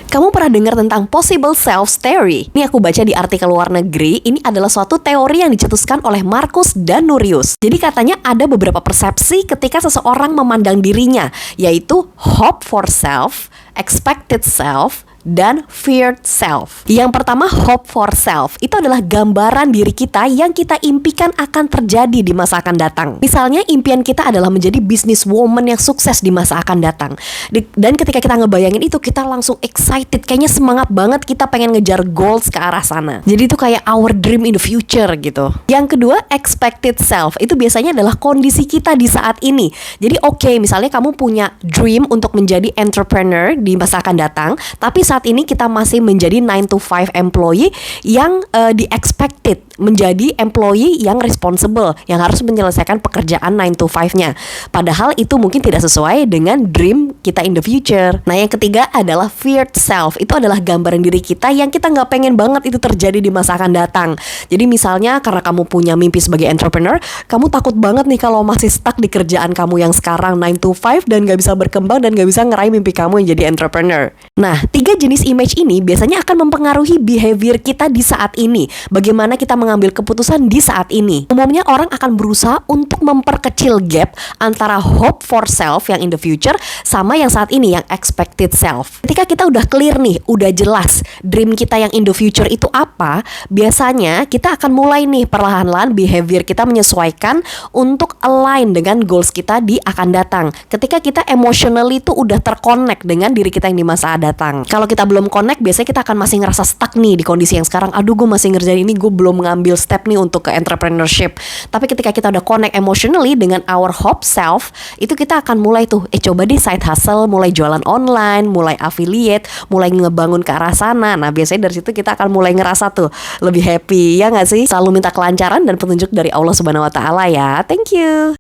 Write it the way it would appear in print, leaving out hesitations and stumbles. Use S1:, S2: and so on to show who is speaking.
S1: Kamu pernah dengar tentang possible self theory? Ini aku baca di artikel luar negeri. Ini adalah suatu teori yang dicetuskan oleh Marcus dan Nurius. Jadi katanya ada beberapa persepsi ketika seseorang memandang dirinya, yaitu hope for self, expected self, dan feared self. Yang pertama, hope for self. Itu adalah gambaran diri kita yang kita impikan akan terjadi di masa akan datang. Misalnya impian kita adalah menjadi businesswoman yang sukses di masa akan datang. Dan ketika kita ngebayangin itu, kita langsung excited. Kayaknya semangat banget, kita pengen ngejar goals ke arah sana. Jadi itu kayak our dream in the future gitu. Yang kedua, expected self. Itu biasanya adalah kondisi kita di saat ini. Jadi oke, misalnya kamu punya dream untuk menjadi entrepreneur di masa akan datang, tapi saat ini kita masih menjadi 9 to 5 employee yang di-expected menjadi employee yang responsible, yang harus menyelesaikan pekerjaan 9 to 5-nya. Padahal itu mungkin tidak sesuai dengan dream kita in the future. Nah, yang ketiga adalah feared self. Itu adalah gambaran diri kita yang kita nggak pengen banget itu terjadi di masa akan datang. Jadi misalnya karena kamu punya mimpi sebagai entrepreneur, kamu takut banget nih kalau masih stuck di kerjaan kamu yang sekarang 9 to 5 dan nggak bisa berkembang dan nggak bisa ngeraih mimpi kamu yang jadi entrepreneur. Nah, 3 jenis image ini biasanya akan mempengaruhi behavior kita di saat ini. Bagaimana kita mengambil keputusan di saat ini. Umumnya orang akan berusaha untuk memperkecil gap antara hope for self yang in the future sama yang saat ini yang expected self. Ketika kita udah clear nih, udah jelas dream kita yang in the future itu apa, biasanya kita akan mulai nih perlahan-lahan behavior kita menyesuaikan untuk align dengan goals kita di akan datang. Ketika kita emotionally tuh udah terconnect dengan diri kita yang di masa datang. Kalau kita belum connect, biasanya kita akan masih ngerasa stuck nih di kondisi yang sekarang. Aduh, gue masih ngerjain ini, gue belum ngambil step nih untuk ke entrepreneurship. Tapi ketika kita udah connect emotionally dengan our hope self, itu kita akan mulai tuh, coba deh side hustle, mulai jualan online, mulai affiliate, mulai ngebangun ke arah sana. Nah, biasanya dari situ kita akan mulai ngerasa tuh lebih happy, ya nggak sih? Selalu minta kelancaran dan petunjuk dari Allah Subhanahu Wa Taala ya. Thank you.